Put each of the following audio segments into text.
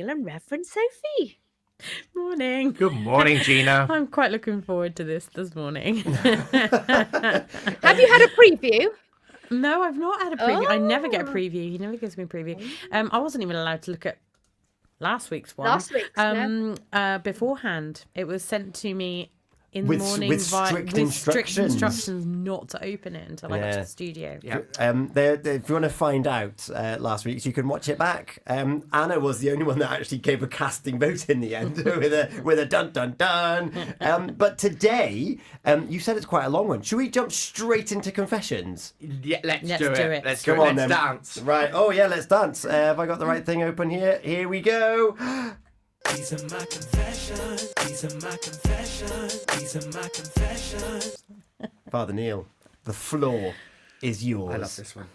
Neil and Reverend Sophie. Morning. Good morning, Gina. I'm quite looking forward to this morning. Have you had a preview? No, I've not had a preview. I never get a Oh. preview. He never gives me a preview. I wasn't even allowed to look at last week's one. Last week's, yeah. Beforehand. It was sent to me in the With morning strict with strict instructions. instructions not to open it until I got to Yeah. the studio. Yeah. If you want to find out last week's, you can watch it back. Anna was the only one that actually gave a casting vote in the end with a dun dun dun. But today, you said it's quite a long one. Should we jump straight into confessions? Yeah, let's Let's do do it. it. Let's do Go it. on Let's then. dance. Right. Oh yeah, let's dance. Have I got the right thing open here? Here we go. These are my confessions. These are my confessions. These are my confessions. Father Neil, the floor is yours. I love this one.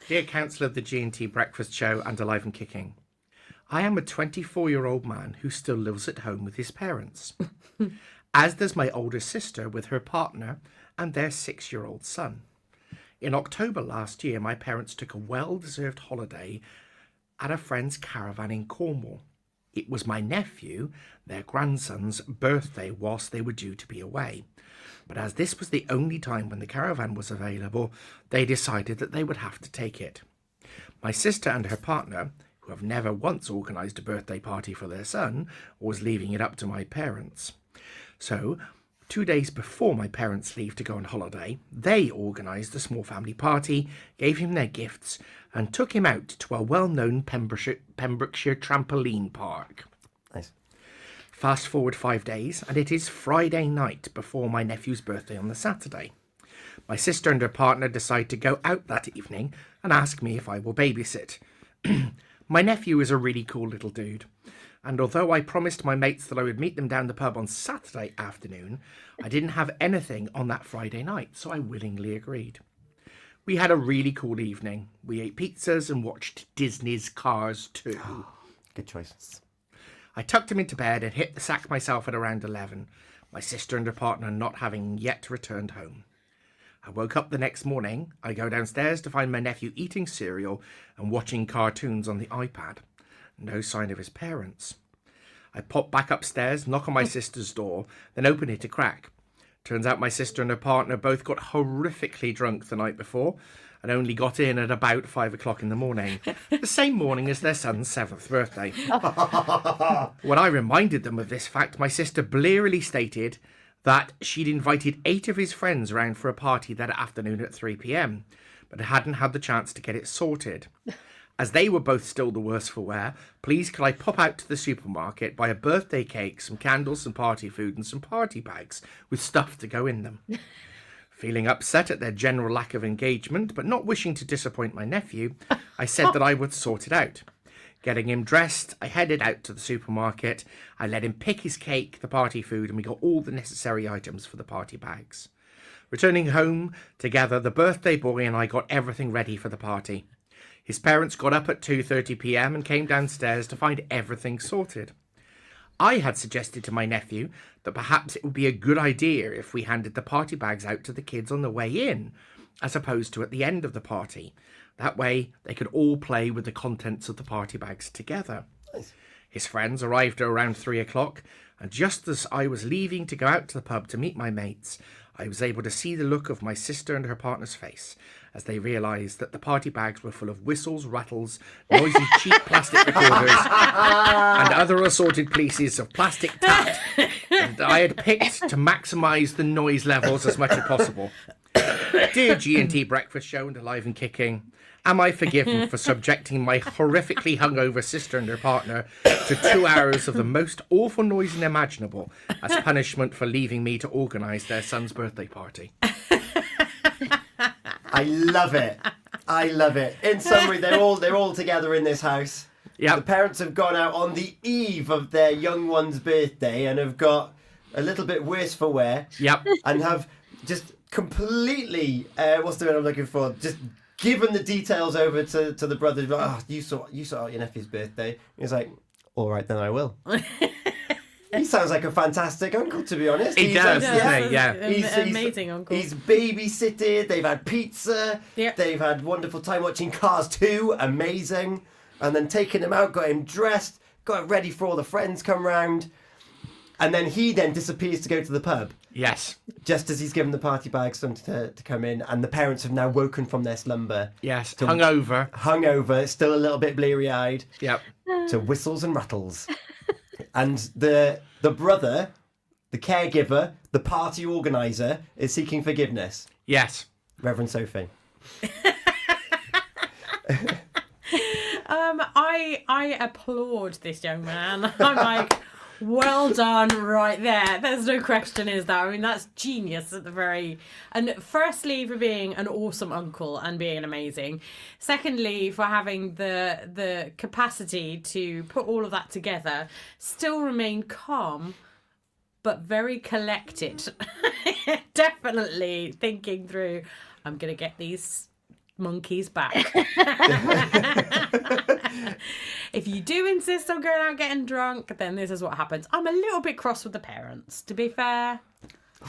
Dear counsellor of the G&T Breakfast Show and Alive and Kicking, I am a 24-year-old man who still lives at home with his parents, as does my older sister with her partner and their 6-year-old son. In October last year, my parents took a well-deserved holiday at a friend's caravan in Cornwall. It was my nephew, their grandson's, birthday whilst they were due to be away. But as this was the only time when the caravan was available, they decided that they would have to take it. My sister and her partner, who have never once organised a birthday party for their son, was leaving it up to my parents. So, 2 days before my parents leave to go on holiday, they organised a small family party, gave him their gifts, and took him out to a well-known Pembrokeshire trampoline park. Nice. Fast forward 5 days, and it is Friday night before my nephew's birthday on the Saturday. My sister and her partner decide to go out that evening and ask me if I will babysit. My nephew is a really cool little dude, and although I promised my mates that I would meet them down the pub on Saturday afternoon, I didn't have anything on that Friday night, so I willingly agreed. We had a really cool evening. We ate pizzas and watched Disney's Cars 2. Good choice. I tucked him into bed and hit the sack myself at around 11, my sister and her partner not having yet returned home. I woke up the next morning. I go downstairs to find my nephew eating cereal and watching cartoons on the iPad. No sign of his parents. I pop back upstairs, knock on my sister's door, then open it a crack. Turns out my sister and her partner both got horrifically drunk the night before and only got in at about 5 o'clock in the morning, the same morning as their son's 7th birthday. When I reminded them of this fact, my sister blearily stated that she'd invited 8 of his friends around for a party that afternoon at 3 p.m, but hadn't had the chance to get it sorted. As they were both still the worse for wear, please could I pop out to the supermarket, buy a birthday cake, some candles, some party food and some party bags with stuff to go in them. Feeling upset at their general lack of engagement, but not wishing to disappoint my nephew, I said that I would sort it out. Getting him dressed, I headed out to the supermarket. I let him pick his cake, the party food, and we got all the necessary items for the party bags. Returning home together, the birthday boy and I got everything ready for the party. His parents got up at 2:30 p.m. and came downstairs to find everything sorted. I had suggested to my nephew that perhaps it would be a good idea if we handed the party bags out to the kids on the way in, as opposed to at the end of the party. That way they could all play with the contents of the party bags together. Nice. His friends arrived at around 3 o'clock, and just as I was leaving to go out to the pub to meet my mates, I was able to see the look of my sister and her partner's face as they realised that the party bags were full of whistles, rattles, noisy cheap plastic recorders and other assorted pieces of plastic tat that I had picked to maximise the noise levels as much as possible. Dear G&T Breakfast Show and Alive and Kicking, am I forgiven for subjecting my horrifically hungover sister and her partner to 2 hours of the most awful noise imaginable as punishment for leaving me to organise their son's birthday party? I love it. I love it. In summary, they're all together in this house. Yep. The parents have gone out on the eve of their young one's birthday and have got a little bit worse for wear. Yep. And have just completely what's the word I'm looking for? Just given the details over to the brothers. Like, oh, you sort out your nephew's birthday. He's like, all right, then I will. He sounds like a fantastic uncle, to be honest. He does, doesn't he? Yeah. Amazing uncle. He's babysitted. They've had pizza. Yep. They've had wonderful time watching Cars 2. Amazing. and then taken him out, got him dressed, got it ready for all the friends come round, and then he then disappears to go to the pub. Yes. Just as he's given the party bags something to come in, and the parents have now woken from their slumber. Yes. Hungover. Hungover, still a little bit bleary-eyed. Yep. To whistles and rattles. And the brother, the caregiver, the party organizer is seeking forgiveness. Yes. Reverend Sophie. I applaud this young man. I'm like, well done, right there. There's no question, is that? I mean, that's genius at the very. And firstly, for being an awesome uncle and being amazing. Secondly, for having the capacity to put all of that together, still remain calm, but very collected. Definitely thinking through, I'm gonna get these monkeys back. If you do insist on going out getting drunk, then this is what happens. I'm a little bit cross with the parents, to be fair.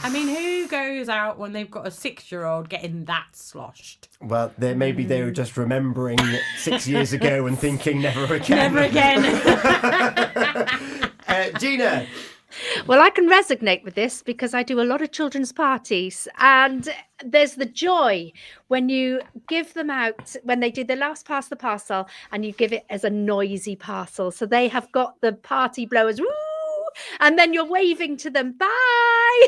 I mean, who goes out when they've got a 6-year-old getting that sloshed? Well, maybe they were just remembering 6 years ago and thinking never again. Never again. Gina. Well, I can resonate with this because I do a lot of children's parties, and there's the joy when you give them out, when they do the last pass the parcel, and you give it as a noisy parcel. So they have got the party blowers, woo, and then you're waving to them, bye.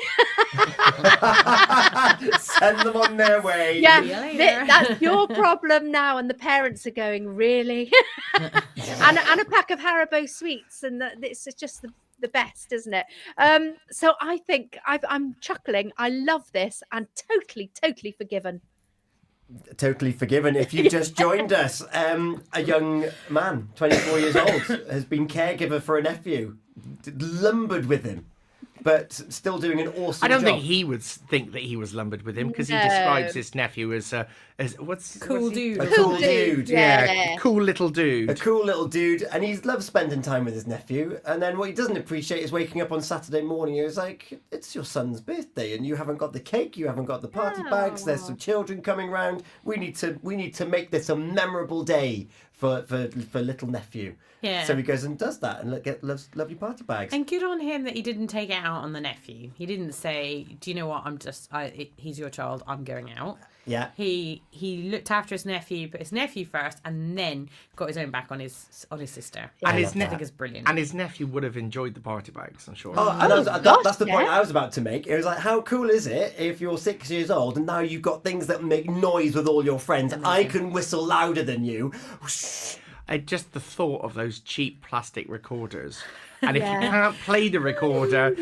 Send them on their way. Yeah, See you later. that's your problem now. And the parents are going, really? and a pack of Haribo sweets, and it's just the best, isn't it? So I think I'm chuckling. I love this and totally forgiven. Totally forgiven. If you've just joined us, a young man, 24 years old, has been caregiver for a nephew, lumbered with him, but still doing an awesome I don't job. think he would think that he was lumbered with him because he No. describes his nephew as what's Cool what's he- dude. A cool dude, Yeah, cool little dude. A cool little dude, and he loves spending time with his nephew. And then what he doesn't appreciate is waking up on Saturday morning. He was like, "It's your son's birthday, and you haven't got the cake, you haven't got the party bags. There's some children coming round. We need to make this a memorable day for little nephew." Yeah. So he goes and does that, and loves lovely party bags. And good on him that he didn't take it out on the nephew. He didn't say, "Do you know what? He's your child. I'm going out." Yeah. He looked after his nephew, put his nephew first, and then got his own back on his sister. And I his think is brilliant. And his nephew would have enjoyed the party bags, I'm sure. Oh, and gosh, that's the point yeah. I was about to make. It was like, how cool is it if you're 6 years old and now you've got things that make noise with all your friends? I can whistle louder than you. Just the thought of those cheap plastic recorders. And if Yeah. you can't play the recorder,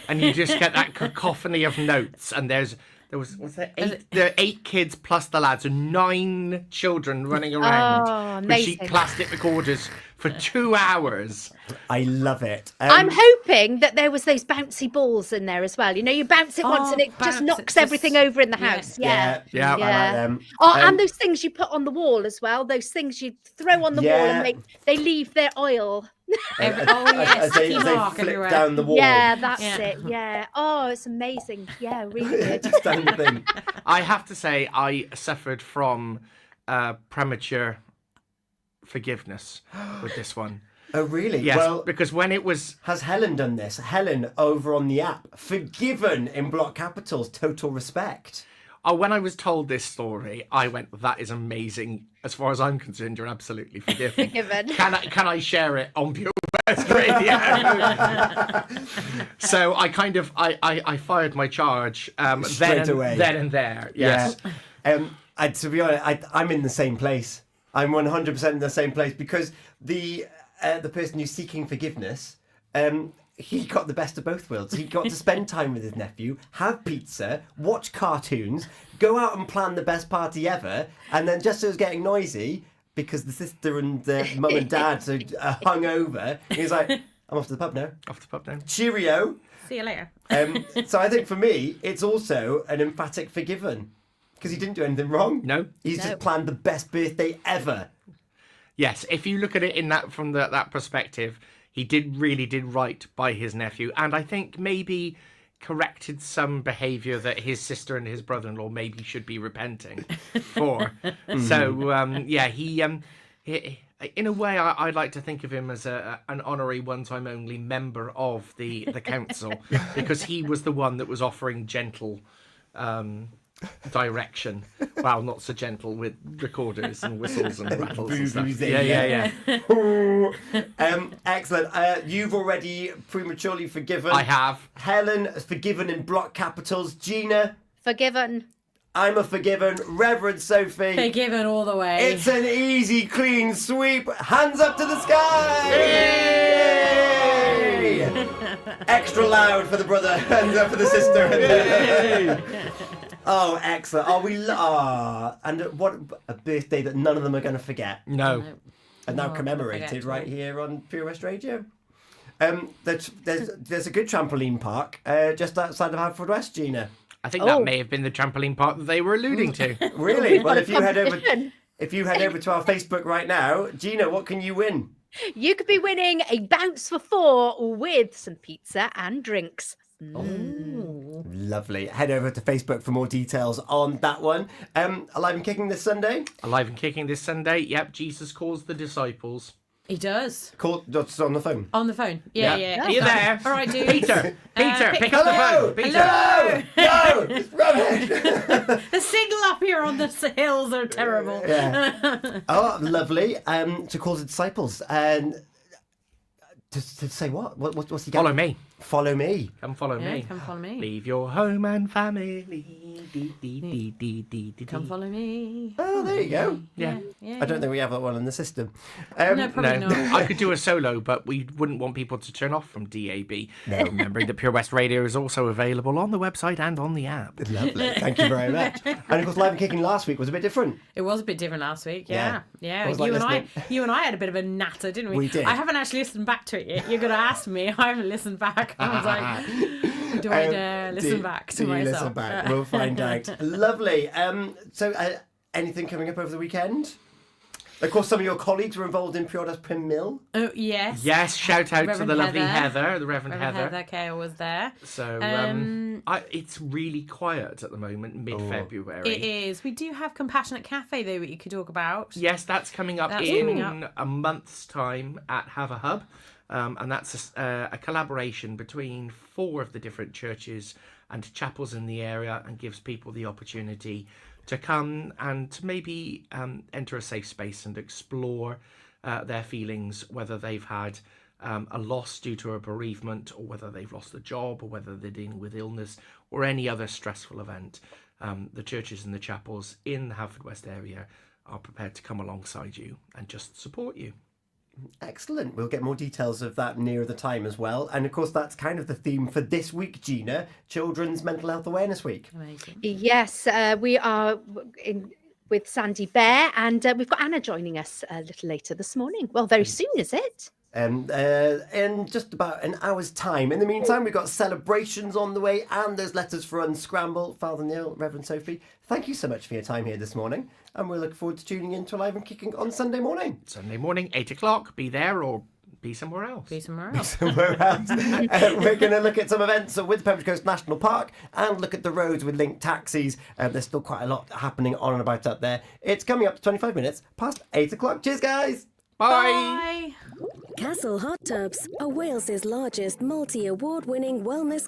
and you just get that cacophony of notes, and there are 8 kids plus the lads, and 9 children running around Oh, with cheap amazing. plastic recorders for 2 hours. I love it. I'm hoping that there was those bouncy balls in there as well. You know, you bounce it once Oh, and it just bounce, knocks it's just- everything over in the yeah. house. Yeah. Yeah, I like them. Oh, and those things you put on the wall as well. Those things you throw on the wall Yeah. and they leave their oil. Yes, as they key mark flip everywhere. down the wall. Yeah, that's Yeah. it. Yeah. Oh, it's amazing. Yeah, really good. Just down the thing. I have to say, I suffered from premature forgiveness with this one. Oh, really? Yes, Well, because when it was has Helen done this? Helen, over on the app, forgiven in block capitals, total respect. when I was told this story, I went, "That is amazing. As far as I'm concerned, you're absolutely forgiven. Forgiven. Can I share it on Pure West Radio?" So I kind of I fired my charge Straight away. then and there. Yes. Yeah. To be honest, I'm in the same place. I'm 100% in the same place because the person who's seeking forgiveness, he got the best of both worlds. He got to spend time with his nephew, have pizza, watch cartoons, go out and plan the best party ever, and then just as it was getting noisy, because the sister and the mum and dad are hungover, he was like, "I'm off to the pub now. Off the pub now. Cheerio." See you later. So I think for me, it's also an emphatic forgiven. Because he didn't do anything wrong. No. He's No. just planned the best birthday ever. Yes, if you look at it in that perspective, he really did right by his nephew, and I think maybe corrected some behaviour that his sister and his brother-in-law maybe should be repenting for. So in a way, I'd like to think of him as an honorary one-time only member of the council because he was the one that was offering gentle direction. Well, not so gentle with recorders and whistles and rattles and stuff. Vuvuzela. Yeah. Excellent. You've already prematurely forgiven. I have. Helen has forgiven in block capitals. Gina, Forgiven. I'm a forgiven. Reverend Sophie. Forgiven all the way. It's an easy, clean sweep. Hands up to the sky! Yay! Extra loud for the brother. Hands up for the sister. Oh, excellent. And what a birthday that none of them are going to forget. No. And now No, commemorated forget right to. here on Pure West Radio. There's a good trampoline park just outside of Haverfordwest, Gina. I think Oh. that may have been the trampoline park that they were alluding to. Really? Well, What a if you head over competition. to our Facebook right now, Gina, what can you win? You could be winning a bounce for 4 with some pizza and drinks. Lovely. Head over to Facebook for more details on that one. Alive and Kicking this Sunday. Alive and kicking this Sunday. Yep, Jesus calls the disciples. He does. Call just on the phone. On the phone. Yeah. Are you there? All right, dude. Peter, pick- pick up the Hello! phone. Peter. Hello! No! It's rubbish! The signal up here on the hills are terrible. Yeah. Oh, lovely. To call the disciples. And to say what? What's he got? Follow me. Follow me. Come follow Yeah, me. come follow me. Leave your home and family. Dee, dee, dee, dee, dee, dee, Come dee. follow me. Oh, there you go. Yeah. Yeah. I don't think we have that one in the system. No, probably No, not. I could do a solo, but we wouldn't want people to turn off from DAB. Remembering that Pure West Radio is also available on the website and on the app. Lovely. Thank you very much. And of course, Live and Kicking last week was a bit different. It was a bit different last week. Yeah. I was like You and I had a bit of a natter, didn't we? We did. I haven't actually listened back to it yet. You're going to ask me. I haven't listened back. I was like, do I dare listen back to do you myself? listen back? We'll find out. Lovely. So, anything coming up over the weekend? Of course, some of your colleagues were involved in Pure West Prim Mill. Oh, yes. Yes, shout out to Reverend the lovely Heather. Heather, the Reverend Reverend Heather. Heather Kale was there. So it's really quiet at the moment, mid-February. It is. We do have Compassionate Cafe, though, that you could talk about. Yes, that's coming up That's in coming up. a month's time at Have a Hub. And that's a collaboration between 4 of the different churches and chapels in the area and gives people the opportunity to come and to maybe enter a safe space and explore their feelings, whether they've had a loss due to a bereavement or whether they've lost a job or whether they're dealing with illness or any other stressful event. The churches and the chapels in the Haverfordwest area are prepared to come alongside you and just support you. Excellent. We'll get more details of that nearer the time as well. And of course, that's kind of the theme for this week, Gina. Children's Mental Health Awareness Week. Amazing. Yes, we are with Sandy Bear, and we've got Anna joining us a little later this morning. Well, very soon, is it? In just about an hour's time. In the meantime, we've got celebrations on the way and there's letters for Unscramble. Father Neil, Reverend Sophie, thank you so much for your time here this morning. And we'll look forward to tuning in to Alive and Kicking on Sunday morning. Sunday morning, 8 o'clock. Be there or be somewhere else. Be somewhere else. Somewhere else. We're going to look at some events with Pembroke Coast National Park and look at the roads with linked taxis. There's still quite a lot happening on and about up there. It's coming up to 25 minutes past 8 o'clock. Cheers, guys. Bye. Bye. Castle Hot Tubs are Wales's largest multi-award-winning wellness